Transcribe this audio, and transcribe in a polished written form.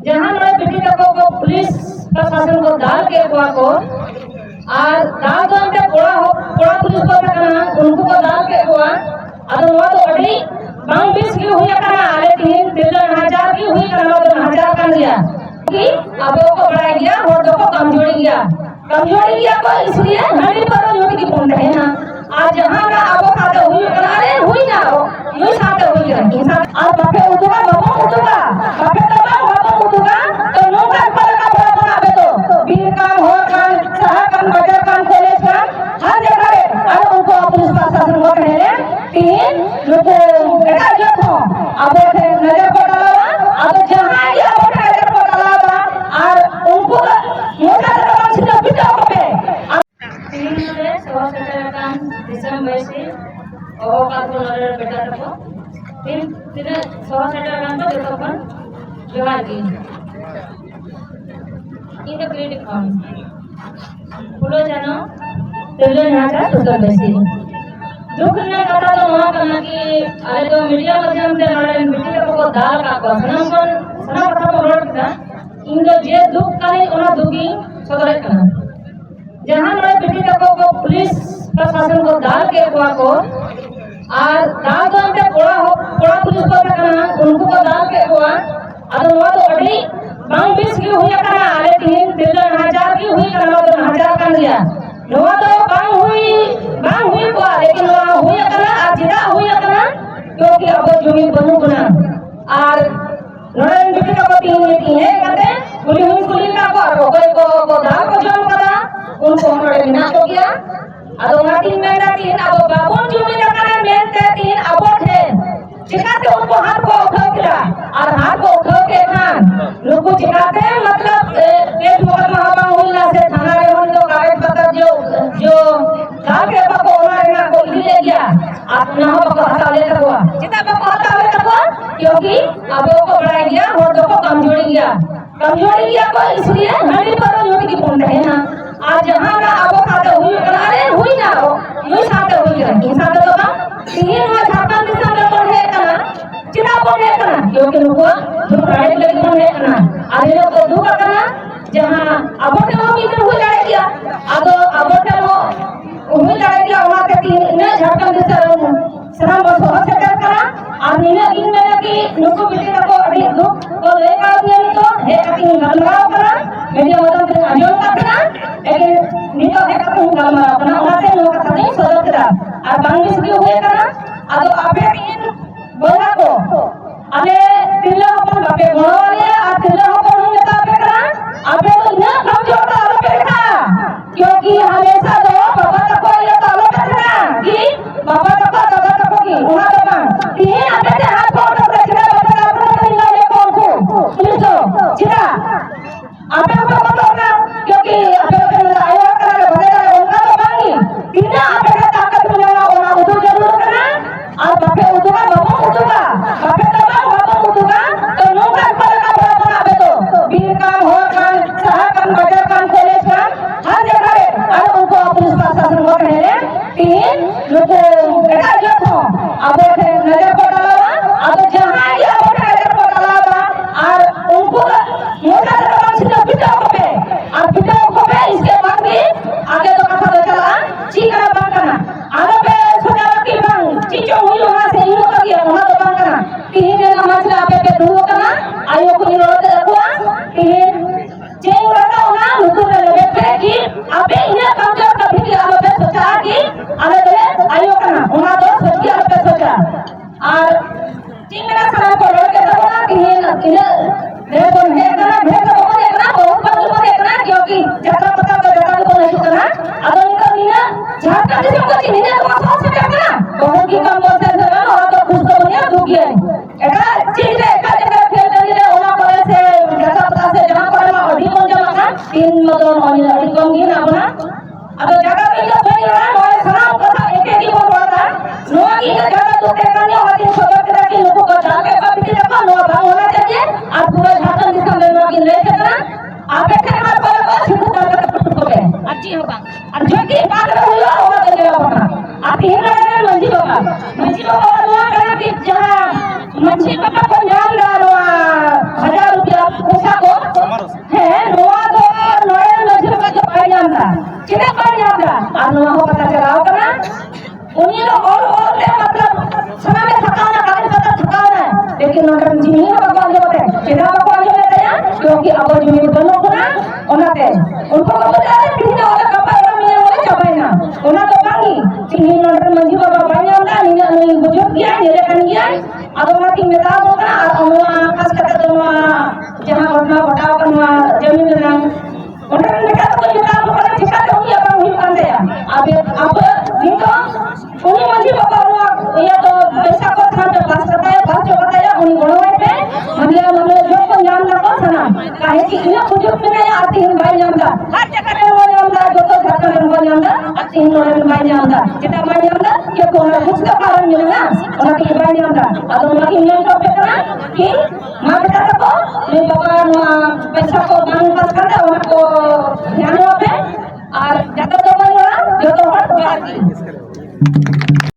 जहाँ नोड़े बिटी को पुलिस प्रशासन को दाल के को और दाल तो अंते पोड़ा पुलिस को करना उनको को दाल के अदो वो तो अड़ी बांग बीस की हुई करना आले 3,000 की हुई करना तो 1000 कर दिया कि अब को बढ़ाई गया और दो को कमजोरी गया को इसलिए हड़ी पर नोट की पूर्ण है ना आज जहाँ का अब खाते हुई करना अरे हुई ना हो ये साथ हुई है इंसान आज बापे उठूंगा बापे तब उठूंगा तो नो कर का बड़ा बनावे तो बीर काम हो काम सह काम बाजार काम कॉलेज काम हर जगह है और उनको पुलिस प्रशासन को कहले 3 लोग बेटा जो हो अब नजर को डाला अब जहाँ ये अब नजर को डाला और उनको मोटा तरह से बिटा पे 3 से 17 का दिसंबर से और का को नजर बेटा को फिर 17 का तो देखो अपन जोहार की in the creative form. पुलो जानो तेरे यहाँ का सुतर बेसी। जो करना कथा तो वहाँ करना कि अरे तो मीडिया माध्यम से हमारे मीडिया को दाल का को सना कथा को रोड का इन जो जे दुख करे उन्हें दुखी सदरे करना। जहाँ हमारे मीडिया को पुलिस प्रशासन को दाल के को और दाल तो अंते पोड़ा पुलिस को करना उनको को दाल के अदो वो तो अड़ी बांग बीस की हुई करना आले 3,000 की हुई करना तो 1000 कर दिया नवा तो बांग हुई को लेकिन नवा हुई करना आज जिदा हुई करना क्योंकि अब जमीन बनू बना और नरेंद्र बिटी को 3 मीटिंग है कहते कुली का को दाल को जम करा उनको हमरे बिना तो किया अदो माटिन में ना 3 अब बाबून जमीन करना मेन ते 3 अब थे चिकाते उनको हाथ को उठाओ किया और हाथ को उठाओ के खान लोग को चिकाते मतलब पेट मुकदमा हवा हुई से थाना रे होने तो कागज पत्र जो दाल के पको ओना को ले गया अपना पको हटा ले तक चिता पको हटा ले तक क्योंकि अब को बढ़ाई गया और दो को कमजोरी गया को इसलिए हड़ी पर नोट की पूर्ण है ना आज जहाँ का अब खाते हुई अरे हुई ना हो ये साथ हुई है इंसान तो का 3 और 7 दिसंबर को है करना चिता को है करना क्योंकि उनको जो प्राइवेट लेकिन को है करना आधे लोग को दुख करना जहाँ अबोटे वो मित्र हुई लड़ाई किया अबोटे वो हुई लड़ाई किया वहाँ के 3 ने झारखंड दिसंबर श्रम बस हो सकता करना और इन में कि नुको मित्र को अभी दुख को लेकर दिया तो है कि गलमाओ करना मीडिया मतलब से आयोजन करना लेकिन नीतो है का गलमाओ करना उनसे लोग का नहीं सदस्य था और बांग्लादेश भी हुए करना अदो आपे इन बोला को अरे तिल्ला अपन बापे गोवाले और तिल्ला अपन हम लेता आपे करना आपे तो न कमजोर तो आपे था क्योंकि हमेशा दो बाबा तक को ये तो आपे था कि बाबा तक को की उना तो बन 3 आपे से हाथ को तो चिरा बाबा आपने तिल्ला ले को पुलिस चिरा आपे को बताओ क्योंकि आपे को आया करा बनेगा उनका तो बांगी 3 आपे का ताकत मिलेगा उना उधर जरूर करना और बापे उठूंगा बापे तब उठूंगा तो नो कर का बड़ा बनावे तो बीर काम हो काम सह काम बाजार काम कॉलेज काम हर जगह है और उनको पुलिस प्रशासन को कहले 3 लोग बेटा जो हो अब नजर को डाला अब जहाँ ये अब नजर को डाला और उनको मोटा तरह से बिटा पे और बिटा पे इसके बाद भी आगे तो कथा तो चला चीकरा बंद करना आगे पे सोचा कि बंद चीचो हुई वहां से इन लोग किया वहां तो बंद करना 3 दिन का मसला पे दूर करना आयो को निरोध रखवा 3 चेंग रखा होना मुझे लगे थे कि अबे इन्हें कमजोर कभी भी आप पे सोचा कि अलग अलग आयो करना वहां तो सोची आप पे सोचा और चिंगड़ा खाना को रोक के दबना कि इन्हें देखो देखना बहुत बदल को देखना क्योंकि जगह पता तो जगह को नहीं करना अगर इनका नीना झारखंड से को चिन्ह तो वापस से करना बहुत ही कम बोलते हैं ना और तो खुश तो बनिया दुख है एका चीज है एका जगह फेल कर दिया ओना करे से जगह पता से जहां पर में अभी कौन जमा का 3 मतलब और अभी कम ही ना अपना अब जगह पे तो बनी रहा है सलाम कथा एक ही बोल रहा नो की जगह तो देखने और दिन खबर करा कि लोगों को जाके पापी रखा नो भाव होना चाहिए और पूरा झारखंड दिसंबर में की ले सकना आप एक बार पर को सिद्ध कर को है अच्छी होगा और जो की बात हुआ होगा तो देगा अपना आप ही ना मंजी बाबा वो करा कि जहां मंजी बाबा को नाम डालो 1000 रुपया पैसा है नोआ दो नोए मध्य का जो पाई जाता चिना पाई जाता और नोआ हो पता चलाओ करना उन्हीं लोग और ले मतलब समय में थकाना कार्य करता थकाना है लेकिन नोटर जी नहीं भगवान जो होते हैं चिना भगवान जो होते हैं क्योंकि अब जो ये दोनों को ना उन्होंने उनको बोलते हैं किसी और कपड़ा रमिया वाले चबाइना उन्होंने तो बाकी चिन्ह नोटर मंजी बाबा पाई जाता नहीं बुजुर्ग किया ये लेकर गया अब उन्होंने की मिताब होगा और उन्होंने खास करके उन्होंने जहाँ घटना घटाव करना जमीन लेना उन्होंने बेटा तो मिताब होगा ठिका तो उन्हीं अपना उन्हीं कर दिया अब इनको उन्हीं मंजी बाबा हुआ ये तो पैसा को था जो पास करता है पास जो बताया उन्हीं गुणों पे मतलब जो को नाम ना को सना काहे कि इन्हें बुजुर्ग में नहीं आती है भाई नामदा हर जगह में वो नामदा जो तो घर का वो नामदा आती है उन्होंने भाई नामदा जितना भाई नामदा ये को कुछ तो कारण मिलना उन्होंने भाई नामदा अब उन्होंने नियम को पे करना कि मां बेटा को ये बाबा पैसा को दान पास करता उनको ध्यान रखे और ज्यादा तो जो तो हट